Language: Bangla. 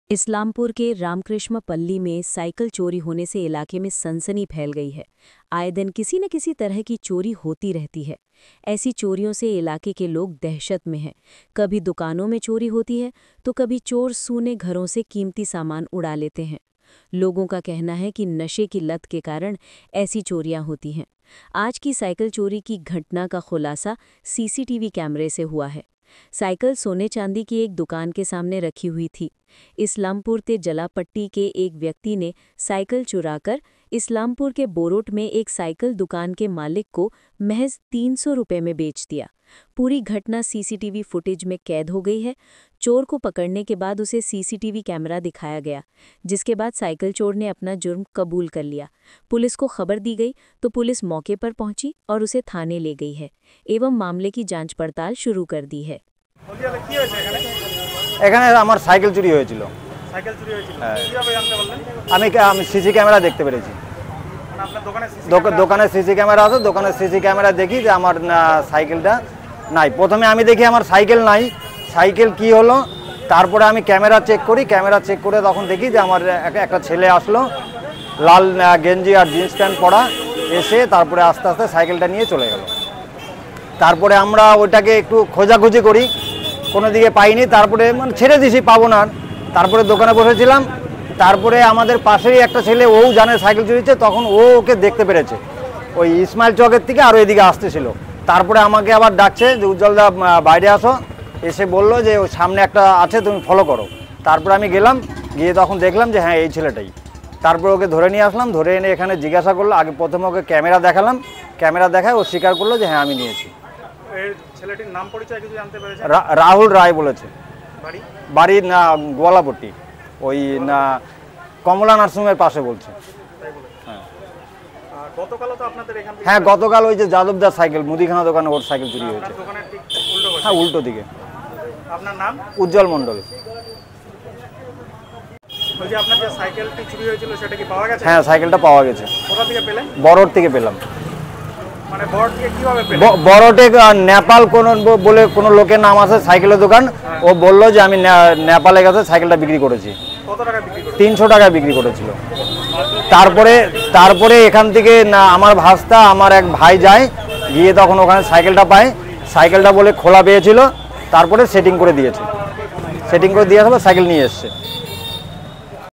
इस्लामपुर के रामकृष्ण पल्ली में साइकिल चोरी होने से इलाके में सनसनी फैल गई है। आए दिन किसी न किसी तरह की चोरी होती रहती है। ऐसी चोरियों से इलाके के लोग दहशत में हैं। कभी दुकानों में चोरी होती है तो कभी चोर सूने घरों से कीमती सामान उड़ा लेते हैं। लोगों का कहना है कि नशे की लत के कारण ऐसी चोरियां होती हैं। आज की साइकिल चोरी की घटना का खुलासा सीसीटीवी कैमरे से हुआ है। साइकिल सोने चांदी की एक दुकान के सामने रखी हुई थी। इस्लामपुर के जलापट्टी के एक व्यक्ति ने साइकिल चुराकर इस्लामपुर के बोरोट में एक साइकिल दुकान के मालिक को महज 300 रुपये में बेच दिया। पूरी घटना सीसीटीवी फुटेज में कैद हो गई है। चोर को पकड़ने के बाद उसे सीसीटीवी कैमरा दिखाया गया, जिसके बाद साइकिल चोर ने अपना जुर्म कबूल कर लिया। पुलिस को खबर दी गई तो पुलिस मौके पर पहुंची और उसे थाने ले गई है एवं मामले की जांच पड़ताल शुरू कर दी है। এখানে আমার সাইকেল চুরি হয়েছিল। সাইকেল চুরি হয়েছিল কিভাবে জানতে পারলেন? আমি সিসি ক্যামেরা দেখতে পেরেছি। মানে আপনার দোকানে দোকানে সিসি ক্যামেরা আছে, দোকানে সিসি ক্যামেরা দেখি যে আমার সাইকেলটা নাই। প্রথমে আমি দেখি আমার সাইকেল নাই, সাইকেল কি হলো, তারপরে আমি ক্যামেরা চেক করি। ক্যামেরা চেক করে তখন দেখি যে আমার একটা ছেলে আসলো, লাল গেঞ্জি আর জিন্স প্যান্ট পরা, এসে তারপরে আস্তে আস্তে সাইকেলটা নিয়ে চলে গেল। তারপরে আমরা ওইটাকে একটু খোঁজাখুঁজি করি, কোনো দিকে পাইনি। তারপরে মানে ছেড়ে দিছি, পাবো না। তারপরে দোকানে বসেছিলাম। তারপরে আমাদের পাশেই একটা ছেলে, ও জানে সাইকেল চুরিছে, তখন ও ওকে দেখতে পেরেছে ওই ইসমাইল চকের থেকে, আরও এদিকে আসতেছিল। তারপরে আমাকে আবার ডাকছে যে উজ্জ্বলদা বাইরে আসো, এসে বললো যে ওই সামনে একটা আছে, তুমি ফলো করো। তারপরে আমি গেলাম, গিয়ে তখন দেখলাম যে হ্যাঁ এই ছেলেটাই। তারপরে ওকে ধরে নিয়ে আসলাম, ধরে এনে এখানে জিজ্ঞাসা করলো। আগে প্রথমে ওকে ক্যামেরা দেখালাম, ক্যামেরা দেখায় ও স্বীকার করলো যে হ্যাঁ আমি নিয়েছি। ছেলেটির নাম পরিচয় কিছু জানতে পেরেছেন? রাহুল রায় বলেছে। বাড়ি না গোয়ালাপট্টি, ওই না কমলা নার্সিংহোমের পাশে বলছে। গতকালও তো আপনাদের এখান থেকে? হ্যাঁ, গতকাল ওই যে যাদবদার সাইকেল মুদিখানা দোকানে ওর সাইকেল চুরি হয়েছে। দোকানের ঠিক উল্টো পাশে? হ্যাঁ, উল্টো দিকে। আপনার নাম? উজ্জ্বল মণ্ডল। ওই যে আপনার যে সাইকেলটি চুরি হয়েছিল সেটা কি পাওয়া গেছে? হ্যাঁ, সাইকেলটা পাওয়া গেছে। কোথা থেকে পেলেন? বড়োট থেকে পেলাম। মানে বড় থেকে কিভাবে পেলেন? বড়োটে নেপাল বলে কোনো লোকের নাম আছে সাইকেলের দোকান, ও বললো যে আমি নেপালে গেছে সাইকেলটা বিক্রি করেছি। কত টাকা বিক্রি করেছেন? 300 টাকায় বিক্রি করেছিল। তারপরে এখান থেকে না আমার ভাস্তা, আমার এক ভাই যায়, গিয়ে তখন ওখানে সাইকেলটা পায়। সাইকেলটা বলে খোলা পেয়েছিল, তারপরে সেটিং করে দিয়েছে। সেটিং করে দিয়ে আসলে সাইকেল নিয়ে এসছে।